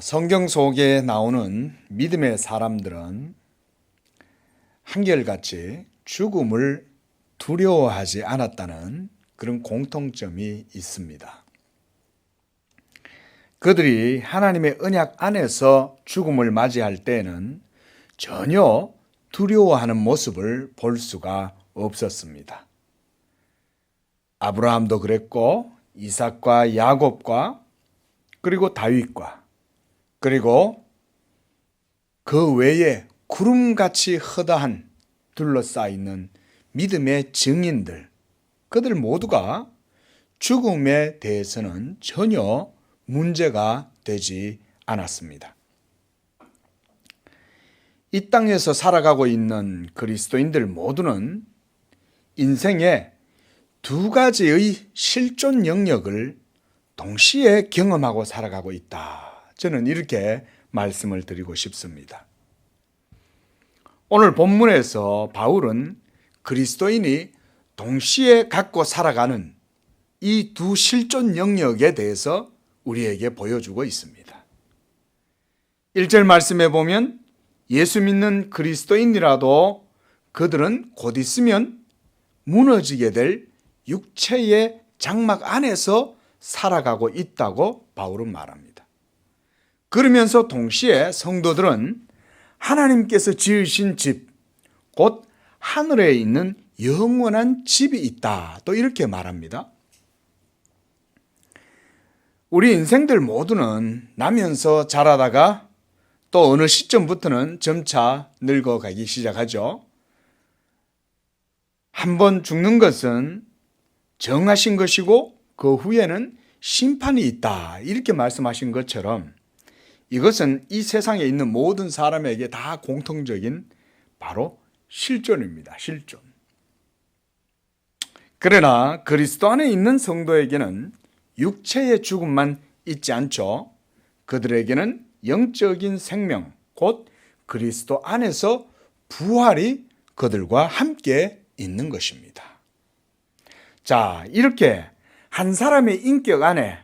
성경 속에 나오는 믿음의 사람들은 한결같이 죽음을 두려워하지 않았다는 그런 공통점이 있습니다. 그들이 하나님의 언약 안에서 죽음을 맞이할 때에는 전혀 두려워하는 모습을 볼 수가 없었습니다. 아브라함도 그랬고, 이삭과 야곱과 그리고 다윗과 그리고 그 외에 구름같이 허다한 둘러싸이는 믿음의 증인들, 그들 모두가 죽음에 대해서는 전혀 문제가 되지 않았습니다. 이 땅에서 살아가고 있는 그리스도인들 모두는 인생의 두 가지의 실존 영역을 동시에 경험하고 살아가고 있다. 저는 이렇게 말씀을 드리고 싶습니다. 오늘 본문에서 바울은 그리스도인이 동시에 갖고 살아가는 이 두 실존 영역에 대해서 우리에게 보여주고 있습니다. 1절 말씀에 보면 예수 믿는 그리스도인이라도 그들은 곧 있으면 무너지게 될 육체의 장막 안에서 살아가고 있다고 바울은 말합니다. 그러면서 동시에 성도들은 하나님께서 지으신 집, 곧 하늘에 있는 영원한 집이 있다. 또 이렇게 말합니다. 우리 인생들 모두는 나면서 자라다가 또 어느 시점부터는 점차 늙어가기 시작하죠. 한번 죽는 것은 정하신 것이고 그 후에는 심판이 있다. 이렇게 말씀하신 것처럼 이것은 이 세상에 있는 모든 사람에게 다 공통적인 바로 실존입니다. 실존. 그러나 그리스도 안에 있는 성도에게는 육체의 죽음만 있지 않죠. 그들에게는 영적인 생명, 곧 그리스도 안에서 부활이 그들과 함께 있는 것입니다. 자, 이렇게 한 사람의 인격 안에,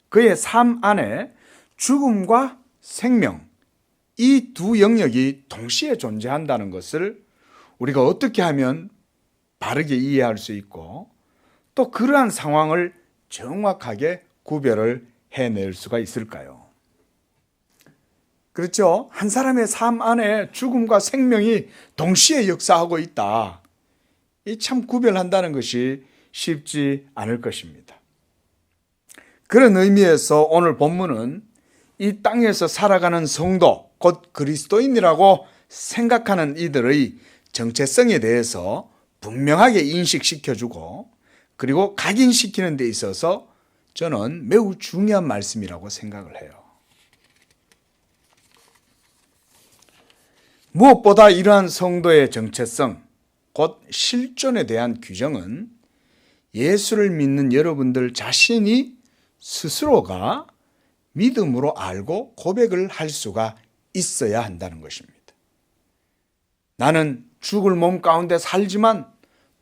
그의 삶 안에 죽음과 생명, 이 두 영역이 동시에 존재한다는 것을 우리가 어떻게 하면 바르게 이해할 수 있고 또 그러한 상황을 정확하게 구별을 해낼 수가 있을까요? 그렇죠? 한 사람의 삶 안에 죽음과 생명이 동시에 역사하고 있다. 이 참 구별한다는 것이 쉽지 않을 것입니다. 그런 의미에서 오늘 본문은 이 땅에서 살아가는 성도, 곧 그리스도인이라고 생각하는 이들의 정체성에 대해서 분명하게 인식시켜주고 그리고 각인시키는 데 있어서 저는 매우 중요한 말씀이라고 생각을 해요. 무엇보다 이러한 성도의 정체성, 곧 실존에 대한 규정은 예수를 믿는 여러분들 자신이 스스로가 믿음으로 알고 고백을 할 수가 있어야 한다는 것입니다. 나는 죽을 몸 가운데 살지만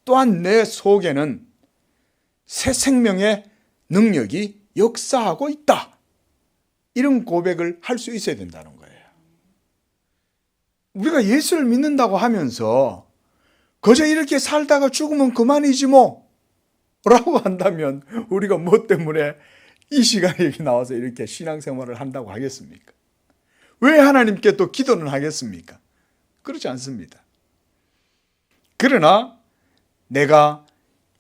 또한 내 속에는 새 생명의 능력이 역사하고 있다. 이런 고백을 할 수 있어야 된다는 거예요. 우리가 예수를 믿는다고 하면서 그저 이렇게 살다가 죽으면 그만이지 뭐 라고 한다면 우리가 뭐 때문에 이 시간에 여기 나와서 이렇게 신앙생활을 한다고 하겠습니까? 왜 하나님께 또 기도는 하겠습니까? 그렇지 않습니다. 그러나 내가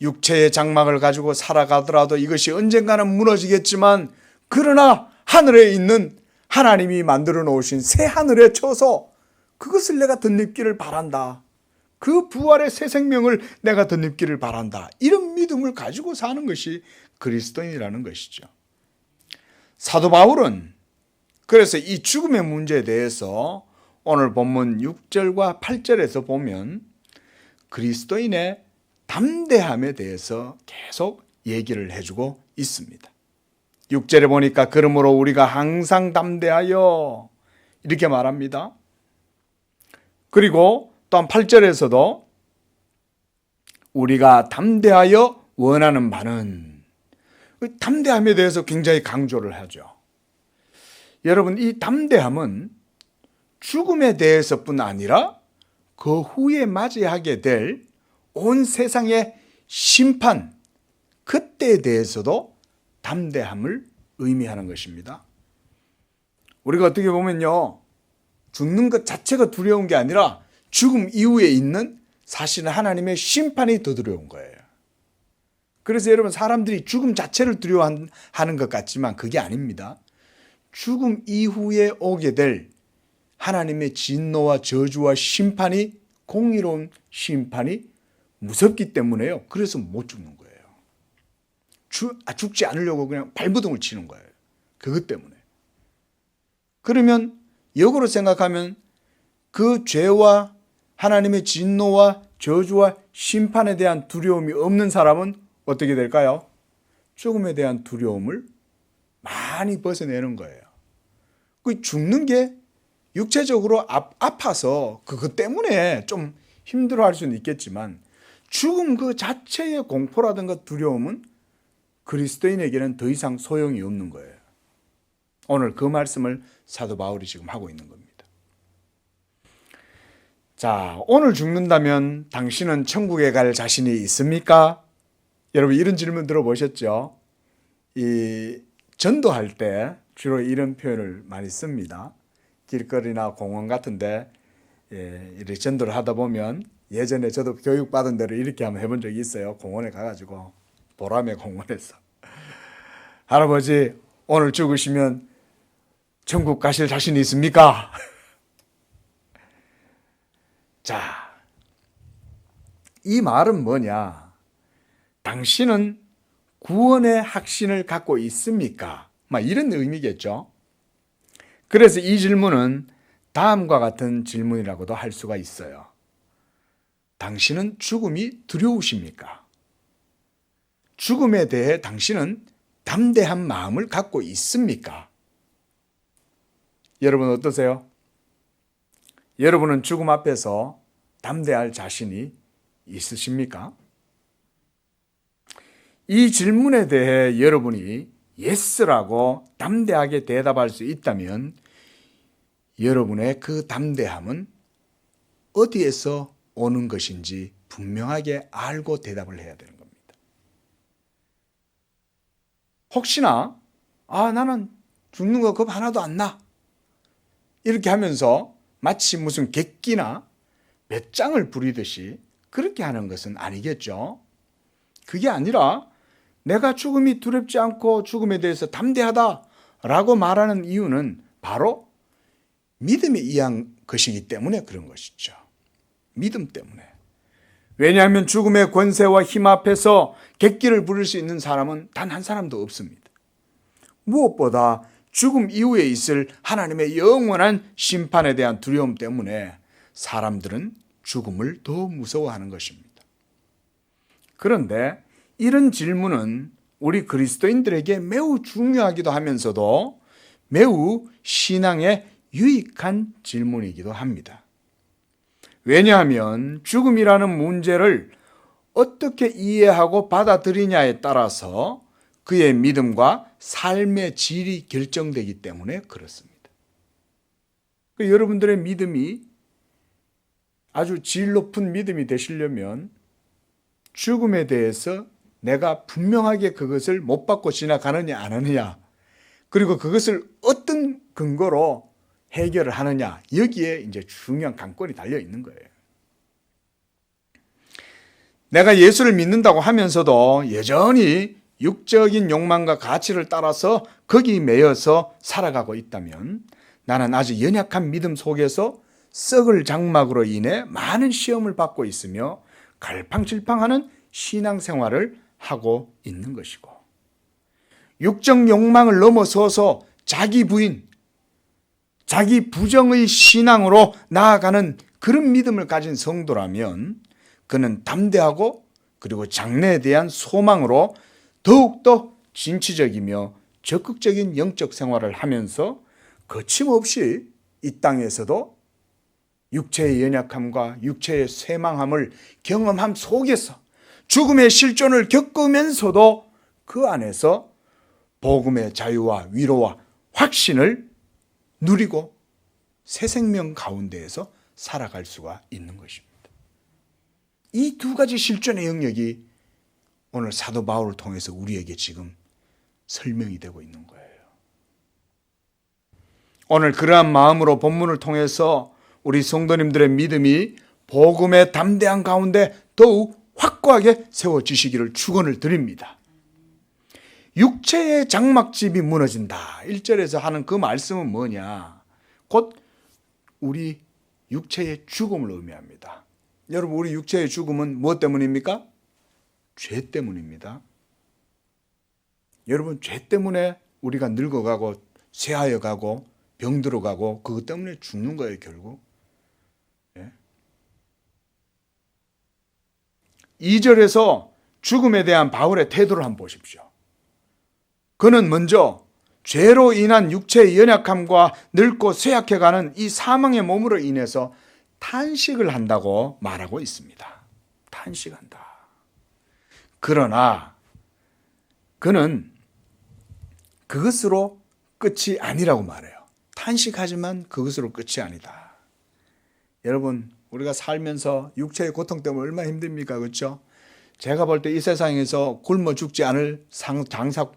육체의 장막을 가지고 살아가더라도 이것이 언젠가는 무너지겠지만 그러나 하늘에 있는 하나님이 만들어 놓으신 새 하늘에 쳐서 그것을 내가 덧입기를 바란다. 그 부활의 새 생명을 내가 덧입기를 바란다. 이런 믿음을 가지고 사는 것이 그리스도인이라는 것이죠. 사도 바울은 그래서 이 죽음의 문제에 대해서 오늘 본문 6절과 8절에서 보면 그리스도인의 담대함에 대해서 계속 얘기를 해주고 있습니다. 6절에 보니까 그러므로 우리가 항상 담대하여 이렇게 말합니다. 그리고 또한 8절에서도 우리가 담대하여 원하는 바는 담대함에 대해서 굉장히 강조를 하죠. 여러분, 이 담대함은 죽음에 대해서뿐 아니라 그 후에 맞이하게 될 온 세상의 심판, 그때에 대해서도 담대함을 의미하는 것입니다. 우리가 어떻게 보면요, 죽는 것 자체가 두려운 게 아니라 죽음 이후에 있는 사실은 하나님의 심판이 더 두려운 거예요. 그래서 여러분, 사람들이 죽음 자체를 두려워하는 것 같지만 그게 아닙니다. 죽음 이후에 오게 될 하나님의 진노와 저주와 심판이, 공의로운 심판이 무섭기 때문에요. 그래서 못 죽는 거예요. 죽지 않으려고 그냥 발버둥을 치는 거예요. 그것 때문에. 그러면 역으로 생각하면 그 죄와 하나님의 진노와 저주와 심판에 대한 두려움이 없는 사람은 어떻게 될까요? 죽음에 대한 두려움을 많이 벗어내는 거예요. 그 죽는 게 육체적으로 아파서 그것 때문에 좀 힘들어할 수는 있겠지만 죽음 그 자체의 공포라든가 두려움은 그리스도인에게는 더 이상 소용이 없는 거예요. 오늘 그 말씀을 사도 바울이 지금 하고 있는 겁니다. 자, 오늘 죽는다면 당신은 천국에 갈 자신이 있습니까? 여러분, 이런 질문 들어보셨죠? 이 전도할 때 주로 이런 표현을 많이 씁니다. 길거리나 공원 같은데 이렇게 전도를 하다 보면, 예전에 저도 교육받은 대로 이렇게 한번 해본 적이 있어요. 공원에 가가지고, 보람의 공원에서, 할아버지 오늘 죽으시면 천국 가실 자신이 있습니까? 자, 이 말은 뭐냐? 당신은 구원의 확신을 갖고 있습니까? 막 이런 의미겠죠. 그래서 이 질문은 다음과 같은 질문이라고도 할 수가 있어요. 당신은 죽음이 두려우십니까? 죽음에 대해 당신은 담대한 마음을 갖고 있습니까? 여러분 어떠세요? 여러분은 죽음 앞에서 담대할 자신이 있으십니까? 이 질문에 대해 여러분이 예스라고 담대하게 대답할 수 있다면 여러분의 그 담대함은 어디에서 오는 것인지 분명하게 알고 대답을 해야 되는 겁니다. 혹시나 나는 죽는 거 겁 하나도 안 나, 이렇게 하면서 마치 무슨 객기나 배짱을 부리듯이 그렇게 하는 것은 아니겠죠. 그게 아니라 내가 죽음이 두렵지 않고 죽음에 대해서 담대하다라고 말하는 이유는 바로 믿음에 의한 것이기 때문에 그런 것이죠. 믿음 때문에. 왜냐하면 죽음의 권세와 힘 앞에서 객기를 부릴 수 있는 사람은 단 한 사람도 없습니다. 무엇보다 죽음 이후에 있을 하나님의 영원한 심판에 대한 두려움 때문에 사람들은 죽음을 더 무서워하는 것입니다. 그런데 이런 질문은 우리 그리스도인들에게 매우 중요하기도 하면서도 매우 신앙에 유익한 질문이기도 합니다. 왜냐하면 죽음이라는 문제를 어떻게 이해하고 받아들이냐에 따라서 그의 믿음과 삶의 질이 결정되기 때문에 그렇습니다. 여러분들의 믿음이 아주 질 높은 믿음이 되시려면 죽음에 대해서 내가 분명하게 그것을 못 받고 지나가느냐 안 하느냐, 그리고 그것을 어떤 근거로 해결을 하느냐, 여기에 이제 중요한 관건이 달려 있는 거예요. 내가 예수를 믿는다고 하면서도 여전히 육적인 욕망과 가치를 따라서 거기 매여서 살아가고 있다면 나는 아주 연약한 믿음 속에서 썩을 장막으로 인해 많은 시험을 받고 있으며 갈팡질팡하는 신앙생활을 하고 있는 것이고, 육적 욕망을 넘어서서 자기 부인, 자기 부정의 신앙으로 나아가는 그런 믿음을 가진 성도라면 그는 담대하고 그리고 장래에 대한 소망으로 더욱더 진취적이며 적극적인 영적 생활을 하면서 거침없이 이 땅에서도 육체의 연약함과 육체의 쇠망함을 경험함 속에서 죽음의 실존을 겪으면서도 그 안에서 복음의 자유와 위로와 확신을 누리고 새 생명 가운데에서 살아갈 수가 있는 것입니다. 이 두 가지 실존의 영역이 오늘 사도 바울을 통해서 우리에게 지금 설명이 되고 있는 거예요. 오늘 그러한 마음으로 본문을 통해서 우리 성도님들의 믿음이 복음의 담대한 가운데 더욱 확고하게 세워지시기를 축원을 드립니다. 육체의 장막집이 무너진다. 1절에서 하는 그 말씀은 뭐냐? 곧 우리 육체의 죽음을 의미합니다. 여러분, 우리 육체의 죽음은 무엇 때문입니까? 죄 때문입니다. 여러분, 죄 때문에 우리가 늙어가고 쇠하여가고 병들어가고 그것 때문에 죽는 거예요, 결국. 2절에서 죽음에 대한 바울의 태도를 한번 보십시오. 그는 먼저 죄로 인한 육체의 연약함과 늙고 쇠약해가는 이 사망의 몸으로 인해서 탄식을 한다고 말하고 있습니다. 탄식한다. 그러나 그는 그것으로 끝이 아니라고 말해요. 탄식하지만 그것으로 끝이 아니다. 여러분, 우리가 살면서 육체의 고통 때문에 얼마나 힘듭니까? 그렇죠? 제가 볼 때 이 세상에서 굶어 죽지 않을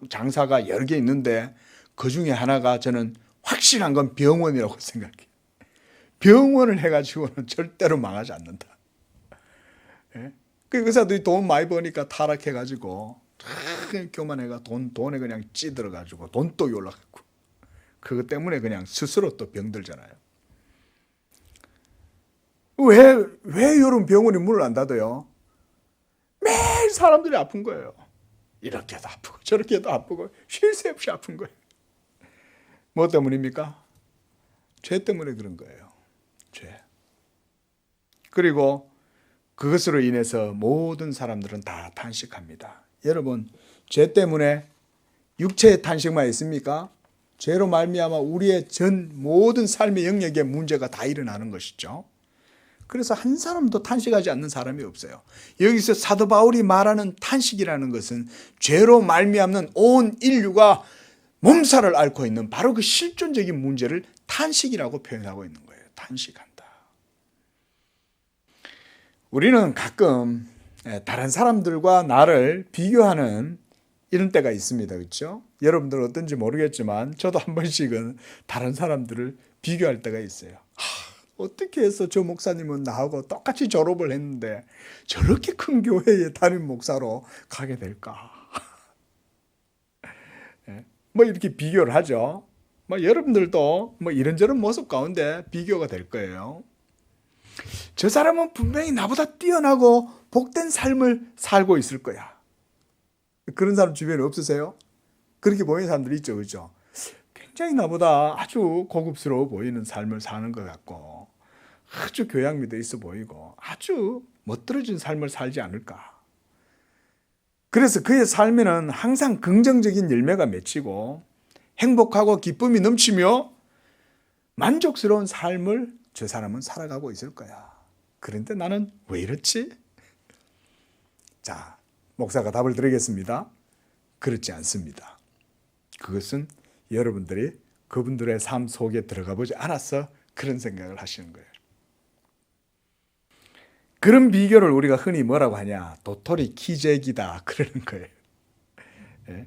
장사가 여러 개 있는데 그 중에 하나가 저는 확실한 건 병원이라고 생각해요. 병원을 해가지고는 절대로 망하지 않는다. 예? 그 의사들이 돈 많이 버니까 타락해가지고 교만해가 돈에 그냥 찌들어가지고 돈독이 올라가고 그것 때문에 그냥 스스로 또 병들잖아요. 왜 여러분 병원이 문을 안 닫아요? 매일 사람들이 아픈 거예요. 이렇게도 아프고 저렇게도 아프고 쉴 새 없이 아픈 거예요. 뭐 때문입니까? 죄 때문에 그런 거예요. 죄. 그리고 그것으로 인해서 모든 사람들은 다 탄식합니다. 여러분, 죄 때문에 육체의 탄식만 있습니까? 죄로 말미암아 우리의 전 모든 삶의 영역에 문제가 다 일어나는 것이죠. 그래서 한 사람도 탄식하지 않는 사람이 없어요. 여기서 사도 바울이 말하는 탄식이라는 것은 죄로 말미암는 온 인류가 몸살을 앓고 있는 바로 그 실존적인 문제를 탄식이라고 표현하고 있는 거예요. 탄식한다. 우리는 가끔 다른 사람들과 나를 비교하는 이런 때가 있습니다. 그렇죠? 여러분들 어떤지 모르겠지만 저도 한 번씩은 다른 사람들을 비교할 때가 있어요. 어떻게 해서 저 목사님은 나하고 똑같이 졸업을 했는데 저렇게 큰 교회에 담임 목사로 가게 될까? 뭐 이렇게 비교를 하죠. 뭐 여러분들도 뭐 이런저런 모습 가운데 비교가 될 거예요. 저 사람은 분명히 나보다 뛰어나고 복된 삶을 살고 있을 거야. 그런 사람 주변에 없으세요? 그렇게 보이는 사람들이 있죠, 그렇죠? 굉장히 나보다 아주 고급스러워 보이는 삶을 사는 것 같고 아주 교양미도 있어 보이고 아주 멋들어진 삶을 살지 않을까. 그래서 그의 삶에는 항상 긍정적인 열매가 맺히고 행복하고 기쁨이 넘치며 만족스러운 삶을 저 사람은 살아가고 있을 거야. 그런데 나는 왜 이렇지? 자, 목사가 답을 드리겠습니다. 그렇지 않습니다. 그것은 여러분들이 그분들의 삶 속에 들어가 보지 않아서 그런 생각을 하시는 거예요. 그런 비교를 우리가 흔히 뭐라고 하냐? 도토리 키재기다 그러는 거예요. 예.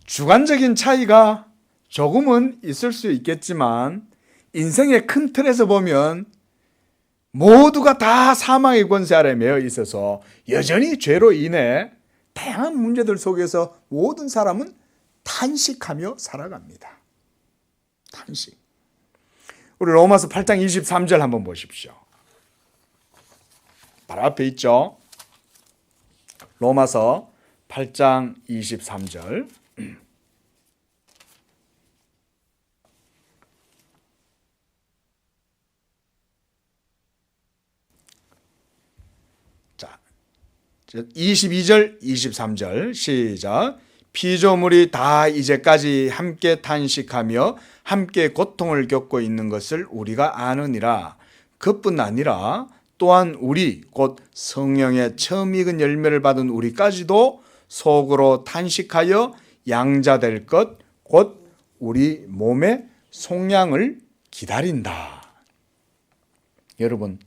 주관적인 차이가 조금은 있을 수 있겠지만 인생의 큰 틀에서 보면 모두가 다 사망의 권세 아래 매여 있어서 여전히 죄로 인해 다양한 문제들 속에서 모든 사람은 탄식하며 살아갑니다. 탄식. 우리 로마서 8장 23절 한번 보십시오. 바로 앞에 있죠. 로마서 8장 23절. 자, 22절, 23절 시작. 피조물이 다 이제까지 함께 탄식하며 함께 고통을 겪고 있는 것을 우리가 아느니라. 그뿐 아니라 또한 우리 곧 성령의 처음 익은 열매를 받은 우리까지도 속으로 탄식하여 양자될 것 곧 우리 몸의 속량을 기다린다. 여러분,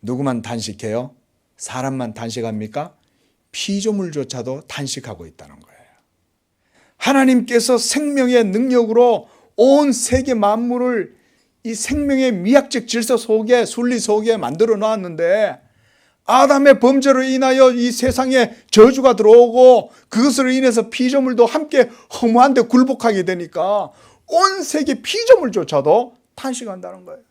누구만 단식해요? 사람만 단식합니까? 피조물조차도 단식하고 있다는 거예요. 하나님께서 생명의 능력으로 온 세계 만물을 이 생명의 미학적 질서 속에, 순리 속에 만들어 놨는데, 아담의 범죄로 인하여 이 세상에 저주가 들어오고 그것으로 인해서 피조물도 함께 허무한데 굴복하게 되니까 온 세계 피조물조차도 탄식한다는 거예요.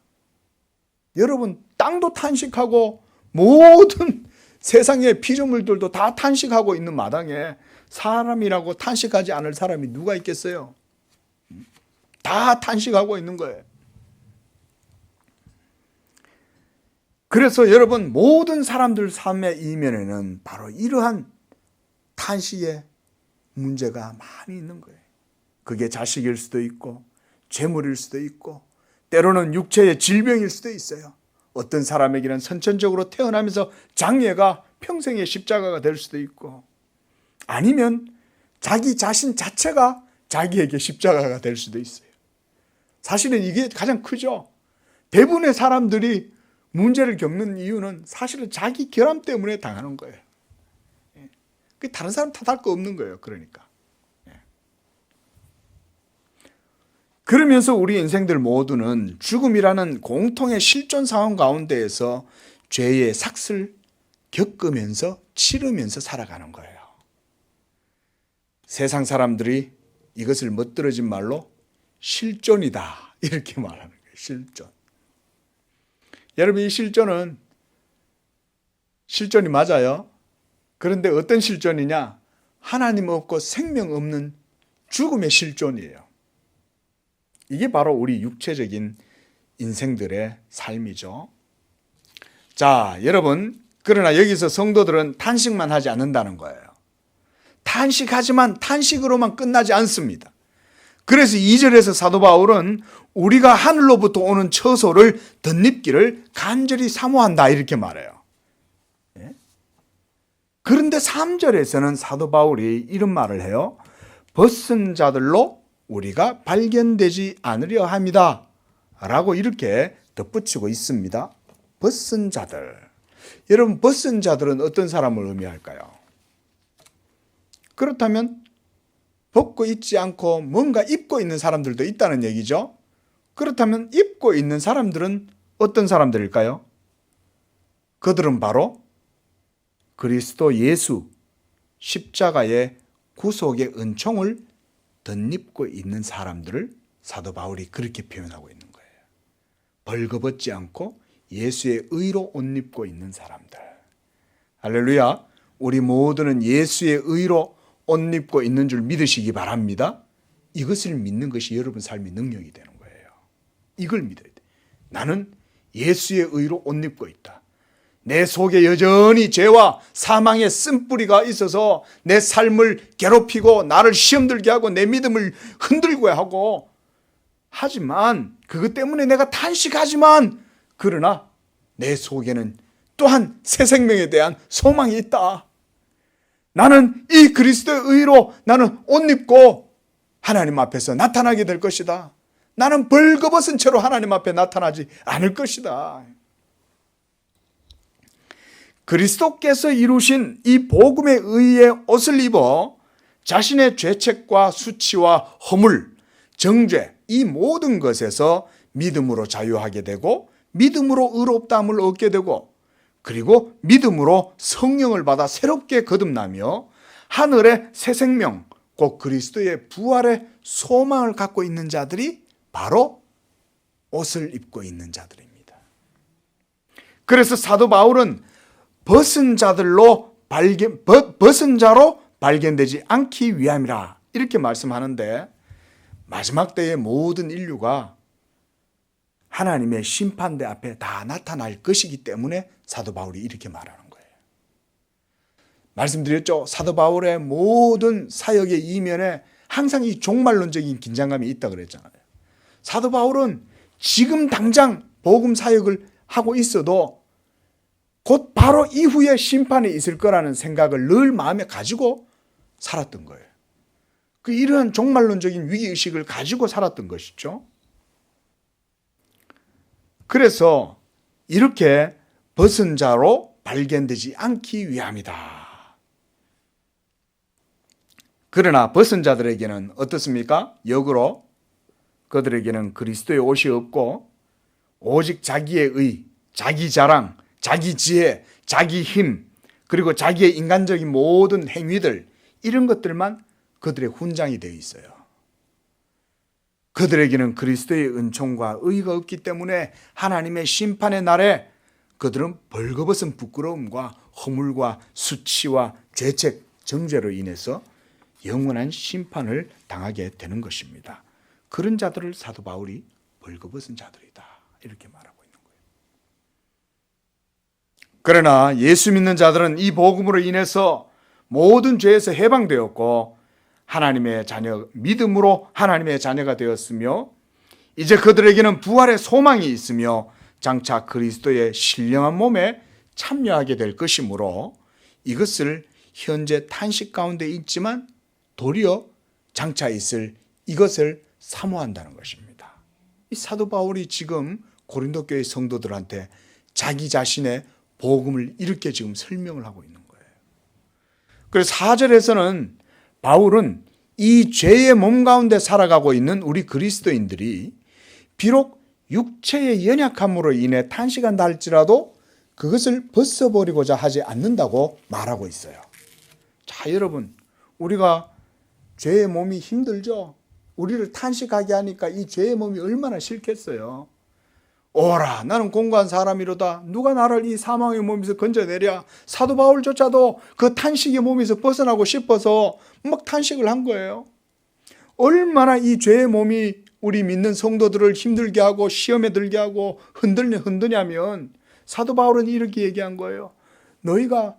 여러분, 땅도 탄식하고 모든 세상의 피조물들도 다 탄식하고 있는 마당에 사람이라고 탄식하지 않을 사람이 누가 있겠어요? 다 탄식하고 있는 거예요. 그래서 여러분, 모든 사람들 삶의 이면에는 바로 이러한 탄식의 문제가 많이 있는 거예요. 그게 자식일 수도 있고 재물일 수도 있고 때로는 육체의 질병일 수도 있어요. 어떤 사람에게는 선천적으로 태어나면서 장애가 평생의 십자가가 될 수도 있고, 아니면 자기 자신 자체가 자기에게 십자가가 될 수도 있어요. 사실은 이게 가장 크죠. 대부분의 사람들이 문제를 겪는 이유는 사실은 자기 결함 때문에 당하는 거예요. 다른 사람 탓할 거 없는 거예요. 그러니까. 그러면서 우리 인생들 모두는 죽음이라는 공통의 실존 상황 가운데에서 죄의 삭슬 겪으면서 치르면서 살아가는 거예요. 세상 사람들이 이것을 멋들어진 말로 실존이다 이렇게 말하는 거예요. 실존. 여러분, 이 실존이 맞아요. 그런데 어떤 실존이냐? 하나님 없고 생명 없는 죽음의 실존이에요. 이게 바로 우리 육체적인 인생들의 삶이죠. 자, 여러분, 그러나 여기서 성도들은 탄식만 하지 않는다는 거예요. 탄식하지만 탄식으로만 끝나지 않습니다. 그래서 2절에서 사도 바울은 우리가 하늘로부터 오는 처소를 덧입기를 간절히 사모한다 이렇게 말해요. 그런데 3절에서는 사도 바울이 이런 말을 해요. 벗은 자들로 우리가 발견되지 않으려 합니다 라고 이렇게 덧붙이고 있습니다. 벗은 자들. 여러분, 벗은 자들은 어떤 사람을 의미할까요? 그렇다면 벗고 있지 않고 뭔가 입고 있는 사람들도 있다는 얘기죠. 그렇다면 입고 있는 사람들은 어떤 사람들일까요? 그들은 바로 그리스도 예수 십자가의 구속의 은총을 덧입고 있는 사람들을 사도 바울이 그렇게 표현하고 있는 거예요. 벌거벗지 않고 예수의 의로 옷 입고 있는 사람들. 할렐루야. 우리 모두는 예수의 의로 옷 입고 있는 줄 믿으시기 바랍니다. 이것을 믿는 것이 여러분 삶의 능력이 되는 거예요. 이걸 믿어야 돼. 나는 예수의 의로 옷 입고 있다. 내 속에 여전히 죄와 사망의 쓴뿌리가 있어서 내 삶을 괴롭히고 나를 시험 들게 하고 내 믿음을 흔들고 하고, 하지만 그것 때문에 내가 탄식하지만 그러나 내 속에는 또한 새 생명에 대한 소망이 있다. 나는 이 그리스도의 의로 나는 옷 입고 하나님 앞에서 나타나게 될 것이다. 나는 벌거벗은 채로 하나님 앞에 나타나지 않을 것이다. 그리스도께서 이루신 이 복음의 의의 옷을 입어 자신의 죄책과 수치와 허물, 정죄 이 모든 것에서 믿음으로 자유하게 되고 믿음으로 의롭다함을 얻게 되고, 그리고 믿음으로 성령을 받아 새롭게 거듭나며 하늘의 새 생명, 곧 그리스도의 부활의 소망을 갖고 있는 자들이 바로 옷을 입고 있는 자들입니다. 그래서 사도 바울은 벗은 자로 발견되지 않기 위함이라 이렇게 말씀하는데, 마지막 때의 모든 인류가 하나님의 심판대 앞에 다 나타날 것이기 때문에 사도 바울이 이렇게 말하는 거예요. 말씀드렸죠. 사도 바울의 모든 사역의 이면에 항상 이 종말론적인 긴장감이 있다 그랬잖아요. 사도 바울은 지금 당장 복음 사역을 하고 있어도 곧 바로 이후에 심판이 있을 거라는 생각을 늘 마음에 가지고 살았던 거예요. 이러한 종말론적인 위기의식을 가지고 살았던 것이죠. 그래서 이렇게 벗은 자로 발견되지 않기 위함이다. 그러나 벗은 자들에게는 어떻습니까? 역으로 그들에게는 그리스도의 옷이 없고 오직 자기의 의, 자기 자랑, 자기 지혜, 자기 힘, 그리고 자기의 인간적인 모든 행위들, 이런 것들만 그들의 훈장이 되어 있어요. 그들에게는 그리스도의 은총과 의가 없기 때문에 하나님의 심판의 날에 그들은 벌거벗은 부끄러움과 허물과 수치와 죄책, 정죄로 인해서 영원한 심판을 당하게 되는 것입니다. 그런 자들을 사도 바울이 벌거벗은 자들이다, 이렇게 말하고 있는 거예요. 그러나 예수 믿는 자들은 이 복음으로 인해서 모든 죄에서 해방되었고 하나님의 자녀, 믿음으로 하나님의 자녀가 되었으며 이제 그들에게는 부활의 소망이 있으며 장차 그리스도의 신령한 몸에 참여하게 될 것이므로 이것을 현재 탄식 가운데 있지만 도리어 장차 있을 이것을 사모한다는 것입니다. 이 사도 바울이 지금 고린도 교회 성도들한테 자기 자신의 복음을 이렇게 지금 설명을 하고 있는 거예요. 그래서 4절에서는 바울은 이 죄의 몸 가운데 살아가고 있는 우리 그리스도인들이 비록 육체의 연약함으로 인해 탄식한다 할지라도 그것을 벗어버리고자 하지 않는다고 말하고 있어요. 자, 여러분, 우리가 죄의 몸이 힘들죠? 우리를 탄식하게 하니까 이 죄의 몸이 얼마나 싫겠어요. 오라, 나는 공고한 사람이로다. 누가 나를 이 사망의 몸에서 건져내랴. 사도 바울조차도 그 탄식의 몸에서 벗어나고 싶어서 막 탄식을 한 거예요. 얼마나 이 죄의 몸이 우리 믿는 성도들을 힘들게 하고 시험에 들게 하고 흔드냐면 사도 바울은 이렇게 얘기한 거예요. 너희가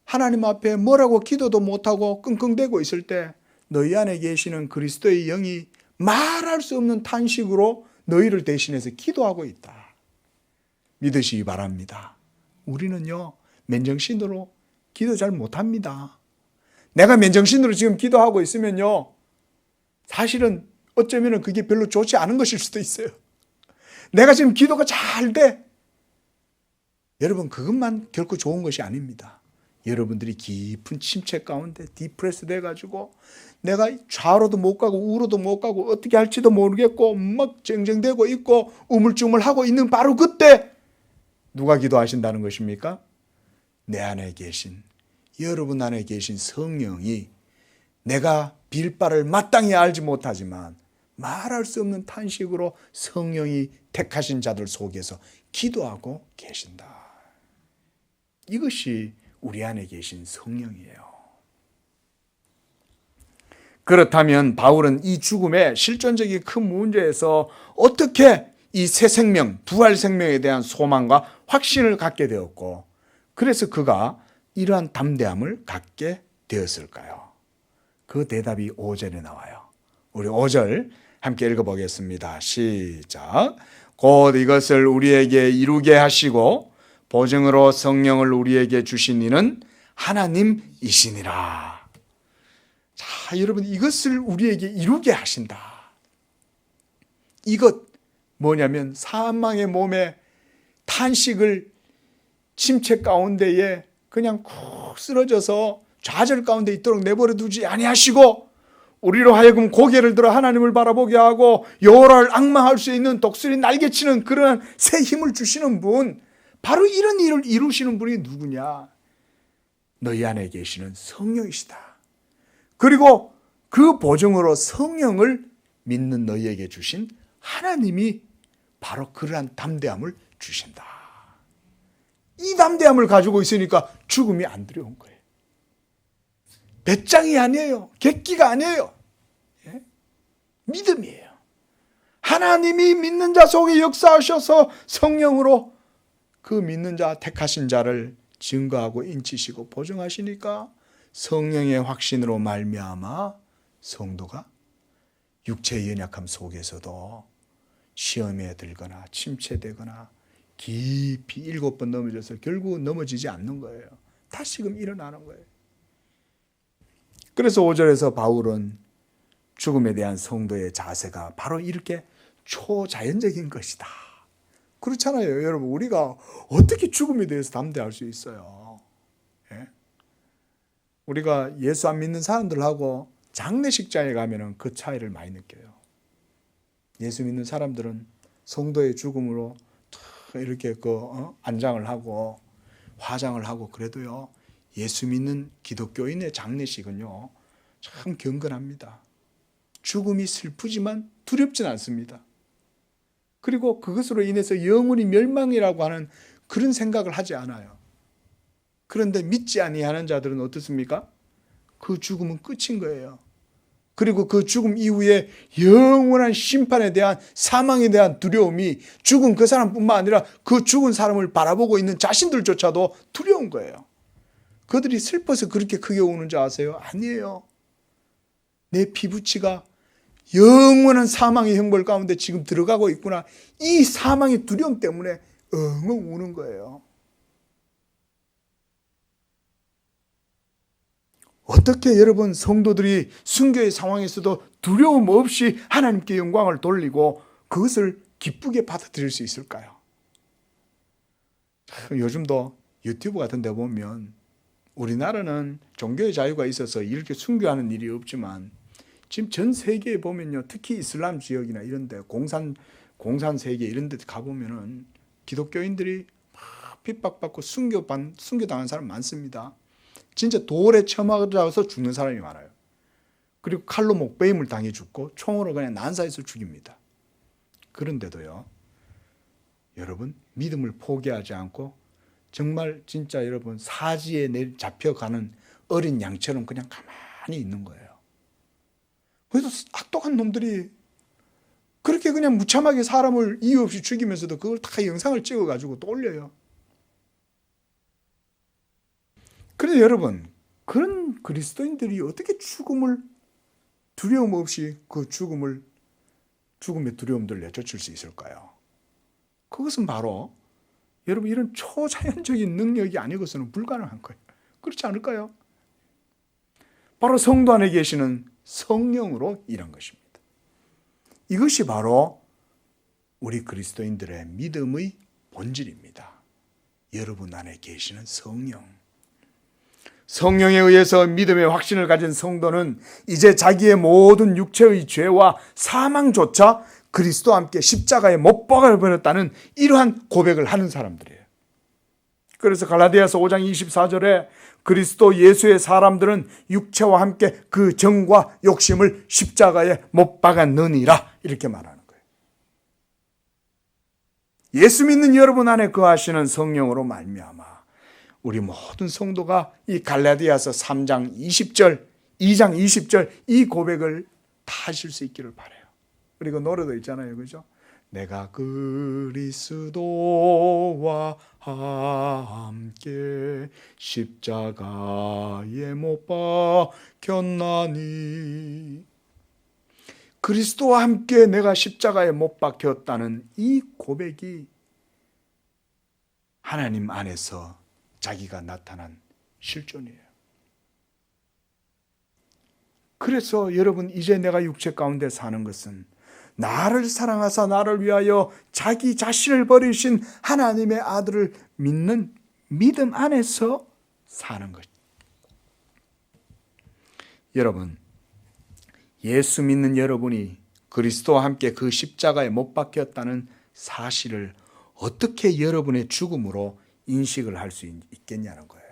하나님 앞에 뭐라고 기도도 못하고 끙끙대고 있을 때 너희 안에 계시는 그리스도의 영이 말할 수 없는 탄식으로 너희를 대신해서 기도하고 있다. 믿으시기 바랍니다. 우리는요, 맨정신으로 기도 잘 못합니다. 내가 맨정신으로 지금 기도하고 있으면요, 사실은 어쩌면 그게 별로 좋지 않은 것일 수도 있어요. 내가 지금 기도가 잘 돼. 여러분, 그것만 결코 좋은 것이 아닙니다. 여러분들이 깊은 침체 가운데 디프레스 돼가지고 내가 좌로도 못 가고 우로도 못 가고 어떻게 할지도 모르겠고 막 쟁쟁대고 있고 우물쭈물하고 있는 바로 그때 누가 기도하신다는 것입니까? 내 안에 계신, 여러분 안에 계신 성령이 내가 빌 바를 마땅히 알지 못하지만 말할 수 없는 탄식으로 성령이 택하신 자들 속에서 기도하고 계신다. 이것이 우리 안에 계신 성령이에요. 그렇다면 바울은 이 죽음의 실존적인 큰 문제에서 어떻게 이 새 생명, 부활 생명에 대한 소망과 확신을 갖게 되었고, 그래서 그가 이러한 담대함을 갖게 되었을까요? 그 대답이 5절에 나와요. 우리 5절 함께 읽어보겠습니다. 시작. 곧 이것을 우리에게 이루게 하시고 보증으로 성령을 우리에게 주신 이는 하나님이시니라. 자, 여러분, 이것을 우리에게 이루게 하신다. 이것 뭐냐면 사망의 몸에 탄식을 침체 가운데에 그냥 쿡 쓰러져서 좌절 가운데 있도록 내버려 두지 아니하시고 우리로 하여금 고개를 들어 하나님을 바라보게 하고 여호와를 앙망할 수 있는 독수리 날개치는 그러한 새 힘을 주시는 분, 바로 이런 일을 이루시는 분이 누구냐? 너희 안에 계시는 성령이시다. 그리고 그 보증으로 성령을 믿는 너희에게 주신 하나님이 바로 그러한 담대함을 주신다. 이 담대함을 가지고 있으니까 죽음이 안 두려운 거예요. 배짱이 아니에요. 객기가 아니에요. 예? 믿음이에요. 하나님이 믿는 자 속에 역사하셔서 성령으로 그 믿는 자, 택하신 자를 증거하고 인치시고 보증하시니까 성령의 확신으로 말미암아 성도가 육체의 연약함 속에서도 시험에 들거나 침체되거나 깊이 7번 넘어져서 결국 넘어지지 않는 거예요. 다시금 일어나는 거예요. 그래서 5절에서 바울은 죽음에 대한 성도의 자세가 바로 이렇게 초자연적인 것이다. 그렇잖아요. 여러분, 우리가 어떻게 죽음에 대해서 담대할 수 있어요? 예? 우리가 예수 안 믿는 사람들하고 장례식장에 가면은 그 차이를 많이 느껴요. 예수 믿는 사람들은 성도의 죽음으로 이렇게 안장을 하고 화장을 하고 그래도요, 예수 믿는 기독교인의 장례식은요, 참 경건합니다. 죽음이 슬프지만 두렵진 않습니다. 그리고 그것으로 인해서 영혼이 멸망이라고 하는 그런 생각을 하지 않아요. 그런데 믿지 아니하는 자들은 어떻습니까? 그 죽음은 끝인 거예요. 그리고 그 죽음 이후에 영원한 심판에 대한, 사망에 대한 두려움이 죽은 그 사람뿐만 아니라 그 죽은 사람을 바라보고 있는 자신들조차도 두려운 거예요. 그들이 슬퍼서 그렇게 크게 우는 줄 아세요? 아니에요. 내 피부치가 영원한 사망의 형벌 가운데 지금 들어가고 있구나. 이 사망의 두려움 때문에 엉엉 우는 거예요. 어떻게 여러분 성도들이 순교의 상황에서도 두려움 없이 하나님께 영광을 돌리고 그것을 기쁘게 받아들일 수 있을까요? 요즘도 유튜브 같은 데 보면 우리나라는 종교의 자유가 있어서 이렇게 순교하는 일이 없지만 지금 전 세계에 보면요, 특히 이슬람 지역이나 이런 데 공산 세계 이런 데 가보면은 기독교인들이 막 핍박받고 순교당한 사람 많습니다. 진짜 돌에 쳐맞아서 죽는 사람이 많아요. 그리고 칼로 목베임을 당해 죽고 총으로 그냥 난사해서 죽입니다. 그런데도요, 여러분 믿음을 포기하지 않고 정말 진짜 여러분 사지에 잡혀가는 어린 양처럼 그냥 가만히 있는 거예요. 그래서 악독한 놈들이 그렇게 그냥 무참하게 사람을 이유 없이 죽이면서도 그걸 다 영상을 찍어가지고 또 올려요. 그런데 여러분, 그런 그리스도인들이 어떻게 죽음을 두려움 없이 그 죽음의 두려움들을 내쫓을 수 있을까요? 그것은 바로 여러분 이런 초자연적인 능력이 아니고서는 불가능한 거예요. 그렇지 않을까요? 바로 성도 안에 계시는 성령으로 일한 것입니다. 이것이 바로 우리 그리스도인들의 믿음의 본질입니다. 여러분 안에 계시는 성령. 성령에 의해서 믿음의 확신을 가진 성도는 이제 자기의 모든 육체의 죄와 사망조차 그리스도와 함께 십자가에 못 박아버렸다는 이러한 고백을 하는 사람들이에요. 그래서 갈라디아서 5장 24절에 그리스도 예수의 사람들은 육체와 함께 그 정과 욕심을 십자가에 못 박았느니라 이렇게 말하는 거예요. 예수 믿는 여러분 안에 거하시는 성령으로 말미암아 우리 모든 성도가 이 갈라디아서 3장 20절, 2장 20절 이 고백을 다 하실 수 있기를 바라요. 그리고 노래도 있잖아요. 그죠? 내가 그리스도와 함께 십자가에 못 박혔나니 그리스도와 함께 내가 십자가에 못 박혔다는 이 고백이 하나님 안에서 자기가 나타난 실존이에요. 그래서 여러분 이제 내가 육체 가운데 사는 것은 나를 사랑하사 나를 위하여 자기 자신을 버리신 하나님의 아들을 믿는 믿음 안에서 사는 것. 여러분, 예수 믿는 여러분이 그리스도와 함께 그 십자가에 못 박혔다는 사실을 어떻게 여러분의 죽음으로 인식을 할 수 있겠냐는 거예요.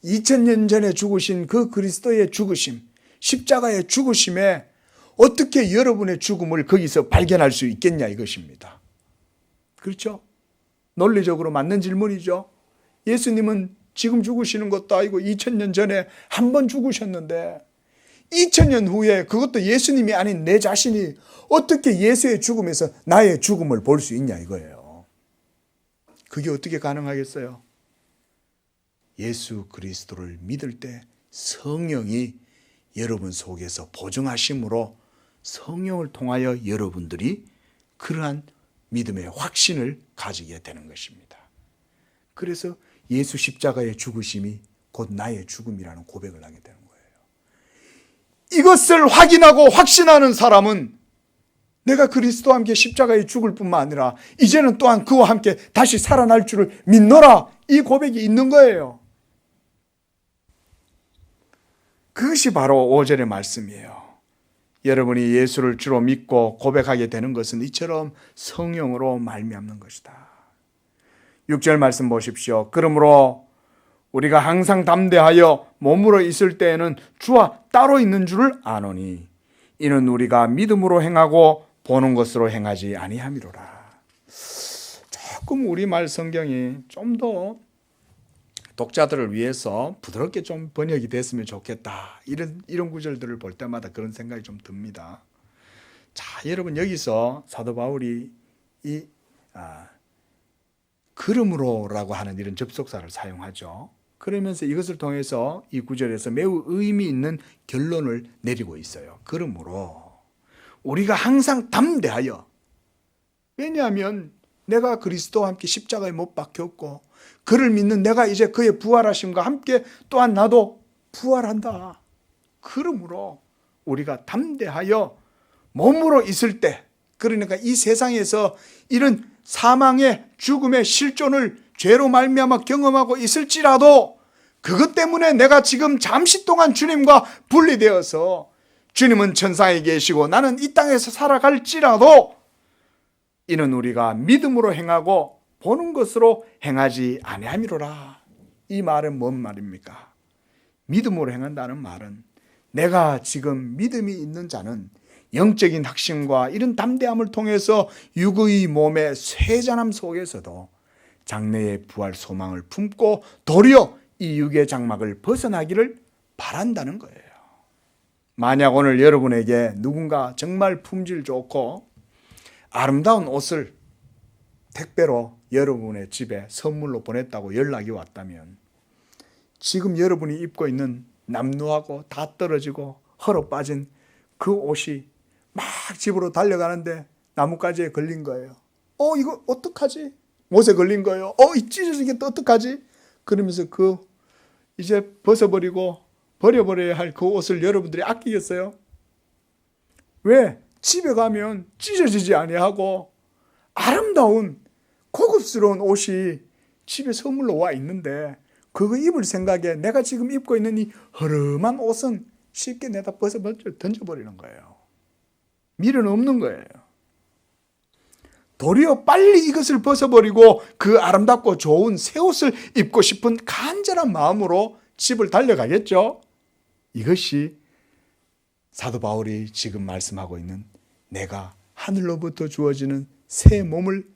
2000년 전에 죽으신 그 그리스도의 죽으심, 십자가의 죽으심에 어떻게 여러분의 죽음을 거기서 발견할 수 있겠냐 이것입니다. 그렇죠? 논리적으로 맞는 질문이죠. 예수님은 지금 죽으시는 것도 아니고 2000년 전에 한 번 죽으셨는데 2000년 후에 그것도 예수님이 아닌 내 자신이 어떻게 예수의 죽음에서 나의 죽음을 볼 수 있냐 이거예요. 그게 어떻게 가능하겠어요? 예수 그리스도를 믿을 때 성령이 여러분 속에서 보증하심으로 성령을 통하여 여러분들이 그러한 믿음의 확신을 가지게 되는 것입니다. 그래서 예수 십자가의 죽으심이 곧 나의 죽음이라는 고백을 하게 되는 거예요. 이것을 확인하고 확신하는 사람은 내가 그리스도와 함께 십자가에 죽을 뿐만 아니라 이제는 또한 그와 함께 다시 살아날 줄을 믿노라. 이 고백이 있는 거예요. 그것이 바로 5절의 말씀이에요. 여러분이 예수를 주로 믿고 고백하게 되는 것은 이처럼 성령으로 말미암는 것이다. 6절 말씀 보십시오. 그러므로 우리가 항상 담대하여 몸으로 있을 때에는 주와 따로 있는 줄을 아노니 이는 우리가 믿음으로 행하고 보는 것으로 행하지 아니함이로라. 조금 우리말 성경이 좀 더 독자들을 위해서 부드럽게 좀 번역이 됐으면 좋겠다. 이런 구절들을 볼 때마다 그런 생각이 좀 듭니다. 자, 여러분 여기서 사도 바울이 그러므로라고 하는 이런 접속사를 사용하죠. 그러면서 이것을 통해서 이 구절에서 매우 의미 있는 결론을 내리고 있어요. 그러므로 우리가 항상 담대하여, 왜냐하면 내가 그리스도와 함께 십자가에 못 박혔고 그를 믿는 내가 이제 그의 부활하심과 함께 또한 나도 부활한다. 그러므로 우리가 담대하여 몸으로 있을 때, 그러니까 이 세상에서 이런 사망의 죽음의 실존을 죄로 말미암아 경험하고 있을지라도 그것 때문에 내가 지금 잠시 동안 주님과 분리되어서 주님은 천상에 계시고 나는 이 땅에서 살아갈지라도 이는 우리가 믿음으로 행하고 보는 것으로 행하지 아니함이로라. 이 말은 뭔 말입니까? 믿음으로 행한다는 말은 내가 지금 믿음이 있는 자는 영적인 확신과 이런 담대함을 통해서 육의 몸의 쇠잔함 속에서도 장래의 부활 소망을 품고 도리어 이 육의 장막을 벗어나기를 바란다는 거예요. 만약 오늘 여러분에게 누군가 정말 품질 좋고 아름다운 옷을 택배로 여러분의 집에 선물로 보냈다고 연락이 왔다면 지금 여러분이 입고 있는 남루하고 다 떨어지고 헐어 빠진 그 옷이 막 집으로 달려가는데 나뭇가지에 걸린 거예요. 이거 어떡하지? 못에 걸린 거예요. 이 찢어지겠다 어떡하지? 그러면서 이제 벗어버리고 버려버려야 할 그 옷을 여러분들이 아끼겠어요? 왜? 집에 가면 찢어지지 아니하고 아름다운 고급스러운 옷이 집에 선물로 와 있는데 그거 입을 생각에 내가 지금 입고 있는 이 허름한 옷은 쉽게 내다 던져버리는 거예요. 미련 없는 거예요. 도리어 빨리 이것을 벗어버리고 그 아름답고 좋은 새 옷을 입고 싶은 간절한 마음으로 집을 달려가겠죠. 이것이 사도 바울이 지금 말씀하고 있는 내가 하늘로부터 주어지는 새 몸을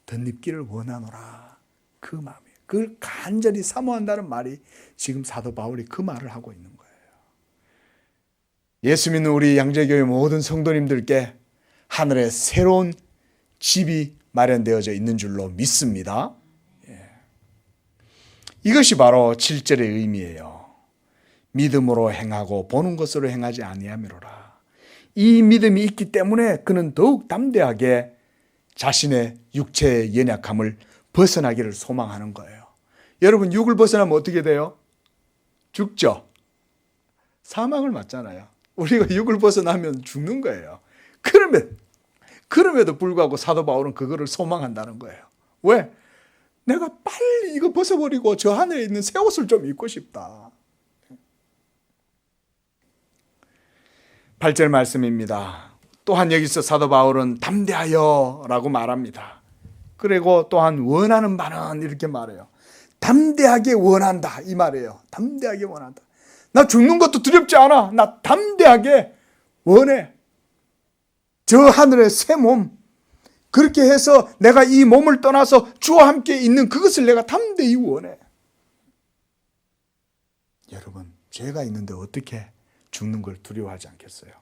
덧입기를 원하노라. 그 마음이에요. 그걸 간절히 사모한다는 말이 지금 사도 바울이 그 말을 하고 있는 거예요. 예수 믿는 우리 양재교회 모든 성도님들께 하늘에 새로운 집이 마련되어져 있는 줄로 믿습니다. 이것이 바로 7절의 의미예요. 믿음으로 행하고 보는 것으로 행하지 아니함이로라. 이 믿음이 있기 때문에 그는 더욱 담대하게 자신의 육체의 연약함을 벗어나기를 소망하는 거예요. 여러분 육을 벗어나면 어떻게 돼요? 죽죠. 사망을 맞잖아요. 우리가 육을 벗어나면 죽는 거예요. 그럼에도 불구하고 사도 바울은 그거를 소망한다는 거예요. 왜? 내가 빨리 이거 벗어버리고 저 하늘에 있는 새 옷을 좀 입고 싶다. 8절 말씀입니다. 또한 여기서 사도 바울은 담대하여 라고 말합니다. 그리고 또한 원하는 바는 이렇게 말해요. 담대하게 원한다 이 말이에요. 담대하게 원한다. 나 죽는 것도 두렵지 않아. 나 담대하게 원해. 저 하늘의 새 몸, 그렇게 해서 내가 이 몸을 떠나서 주와 함께 있는 그것을 내가 담대히 원해. 여러분, 죄가 있는데 어떻게 죽는 걸 두려워하지 않겠어요?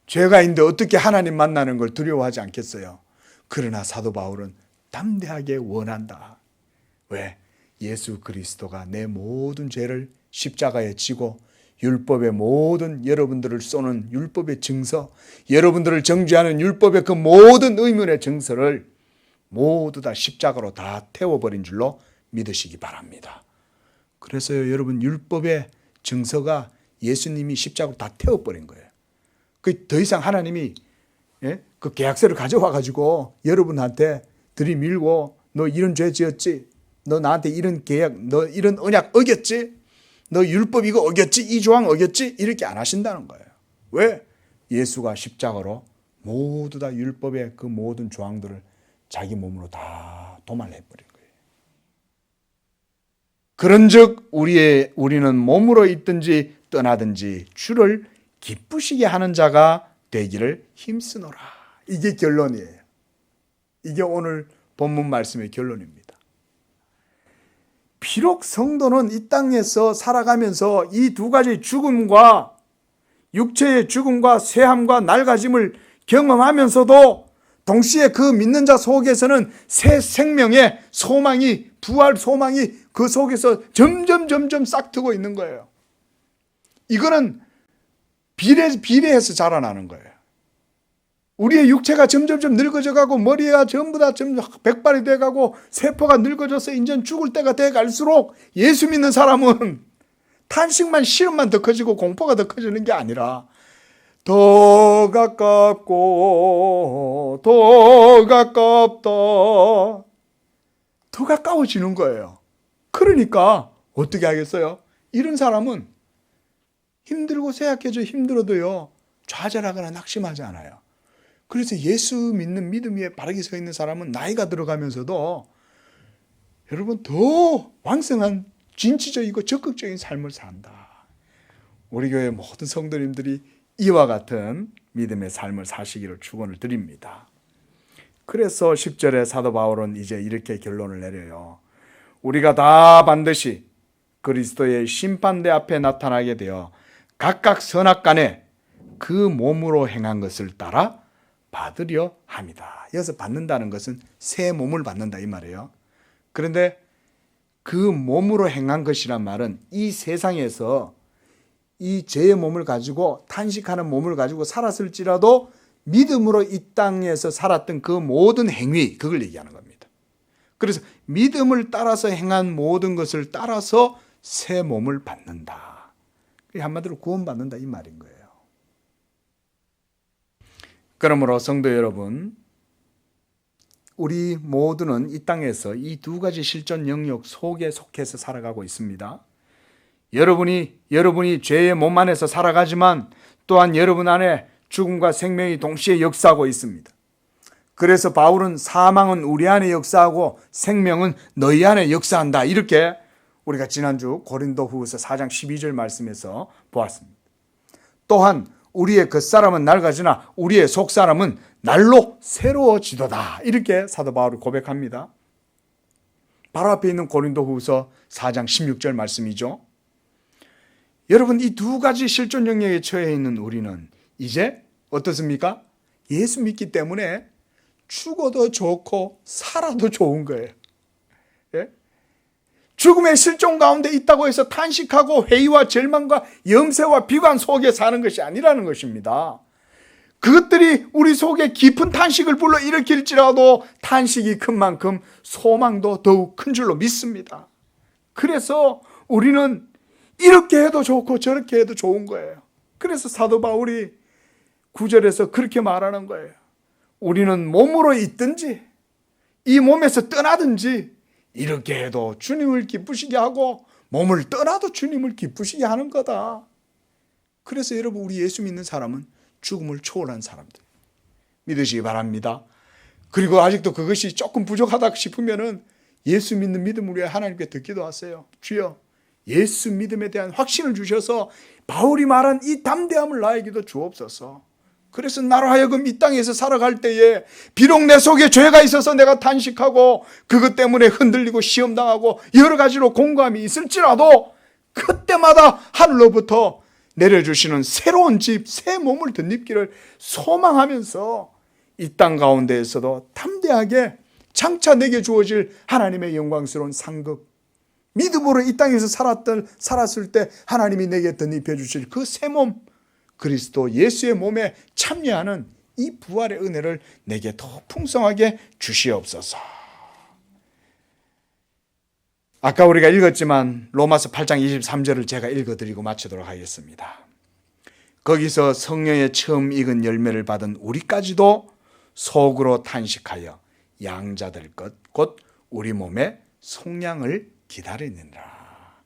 죄가 있는데 어떻게 하나님 만나는 걸 두려워하지 않겠어요? 그러나 사도 바울은 담대하게 원한다. 왜? 예수 그리스도가 내 모든 죄를 십자가에 지고 율법의 모든 여러분들을 쏘는 율법의 증서, 여러분들을 정죄하는 율법의 그 모든 의문의 증서를 모두 다 십자가로 다 태워버린 줄로 믿으시기 바랍니다. 그래서요, 여러분, 율법의 증서가 예수님이 십자가로 다 태워버린 거예요. 그 더 이상 하나님이 그 계약서를 가져와 가지고 여러분한테 들이밀고 너 이런 죄 지었지? 너 나한테 이런 계약, 너 이런 언약 어겼지? 너 율법 이거 어겼지? 이 조항 어겼지? 이렇게 안 하신다는 거예요. 왜? 예수가 십자가로 모두 다 율법의 그 모든 조항들을 자기 몸으로 다 도말해버린 거예요. 그런즉 우리는 몸으로 있든지 떠나든지 주를 기쁘시게 하는 자가 되기를 힘쓰노라. 이게 결론이에요. 이게 오늘 본문 말씀의 결론입니다. 비록 성도는 이 땅에서 살아가면서 이 두 가지 죽음과 육체의 죽음과 쇠함과 낡아짐을 경험하면서도 동시에 그 믿는 자 속에서는 새 생명의 소망이, 부활 소망이 그 속에서 점점 싹트고 있는 거예요. 이거는 비례해서 자라나는 거예요. 우리의 육체가 점점 늙어져 가고 머리가 전부 다 백발이 돼 가고 세포가 늙어져서 이제 죽을 때가 돼 갈수록 예수 믿는 사람은 탄식만 시름만 더 커지고 공포가 더 커지는 게 아니라 더 가깝고 더 가깝다 더 가까워지는 거예요. 그러니까 어떻게 하겠어요? 이런 사람은 힘들고 쇠약해져 힘들어도요 좌절하거나 낙심하지 않아요. 그래서 예수 믿는 믿음 위에 바르게 서 있는 사람은 나이가 들어가면서도 여러분 더 왕성한 진취적이고 적극적인 삶을 산다. 우리 교회 모든 성도님들이 이와 같은 믿음의 삶을 사시기를 축원을 드립니다. 그래서 10절에 사도 바울은 이제 이렇게 결론을 내려요. 우리가 다 반드시 그리스도의 심판대 앞에 나타나게 되어 각각 선악간에 그 몸으로 행한 것을 따라 받으려 합니다. 여기서 받는다는 것은 새 몸을 받는다 이 말이에요. 그런데 그 몸으로 행한 것이란 말은 이 세상에서 이 죄의 몸을 가지고 탄식하는 몸을 가지고 살았을지라도 믿음으로 이 땅에서 살았던 그 모든 행위, 그걸 얘기하는 겁니다. 그래서 믿음을 따라서 행한 모든 것을 따라서 새 몸을 받는다. 한마디로 구원받는다 이 말인 거예요. 그러므로 성도 여러분, 우리 모두는 이 땅에서 이 두 가지 실존 영역 속에 속해서 살아가고 있습니다. 여러분이 죄의 몸 안에서 살아가지만 또한 여러분 안에 죽음과 생명이 동시에 역사하고 있습니다. 그래서 바울은 사망은 우리 안에 역사하고 생명은 너희 안에 역사한다. 이렇게 우리가 지난주 고린도후서 4장 12절 말씀에서 보았습니다. 또한 우리의 겉사람은 낡아지나 우리의 속사람은 날로 새로워지도다. 이렇게 사도 바울이 고백합니다. 바로 앞에 있는 고린도후서 4장 16절 말씀이죠. 여러분, 이 두 가지 실존 영역에 처해 있는 우리는 이제 어떻습니까? 예수 믿기 때문에 죽어도 좋고 살아도 좋은 거예요. 예? 죽음의 실존 가운데 있다고 해서 탄식하고 회의와 절망과 염세와 비관 속에 사는 것이 아니라는 것입니다. 그것들이 우리 속에 깊은 탄식을 불러일으킬지라도 탄식이 큰 만큼 소망도 더욱 큰 줄로 믿습니다. 그래서 우리는 이렇게 해도 좋고 저렇게 해도 좋은 거예요. 그래서 사도 바울이 9절에서 그렇게 말하는 거예요. 우리는 몸으로 있든지 이 몸에서 떠나든지 이렇게 해도 주님을 기쁘시게 하고 몸을 떠나도 주님을 기쁘시게 하는 거다. 그래서 여러분, 우리 예수 믿는 사람은 죽음을 초월한 사람들 믿으시기 바랍니다. 그리고 아직도 그것이 조금 부족하다 싶으면은 예수 믿는 믿음을 위해 하나님께 더 기도하세요. 주여, 예수 믿음에 대한 확신을 주셔서 바울이 말한 이 담대함을 나에게도 주옵소서. 그래서 나로 하여금 이 땅에서 살아갈 때에 비록 내 속에 죄가 있어서 내가 탄식하고 그것 때문에 흔들리고 시험당하고 여러 가지로 공감이 있을지라도 그때마다 하늘로부터 내려주시는 새로운 집, 새 몸을 덧입기를 소망하면서 이 땅 가운데에서도 담대하게 장차 내게 주어질 하나님의 영광스러운 상급, 믿음으로 이 땅에서 살았을 때 하나님이 내게 덧입혀 주실 그 새 몸, 그리스도 예수의 몸에 참여하는 이 부활의 은혜를 내게 더 풍성하게 주시옵소서. 아까 우리가 읽었지만 로마서 8장 23절을 제가 읽어드리고 마치도록 하겠습니다. 거기서 성령의 처음 익은 열매를 받은 우리까지도 속으로 탄식하여 양자될 것 곧 우리 몸의 속량을 기다리느니라.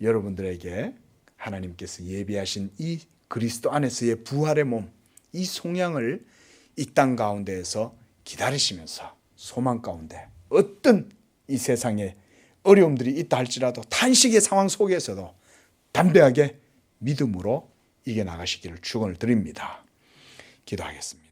여러분들에게 하나님께서 예비하신 이 그리스도 안에서의 부활의 몸, 이 속량을 이 땅 가운데에서 기다리시면서 소망 가운데 어떤 이 세상에 어려움들이 있다 할지라도 탄식의 상황 속에서도 담대하게 믿음으로 이겨나가시기를 축원을 드립니다. 기도하겠습니다.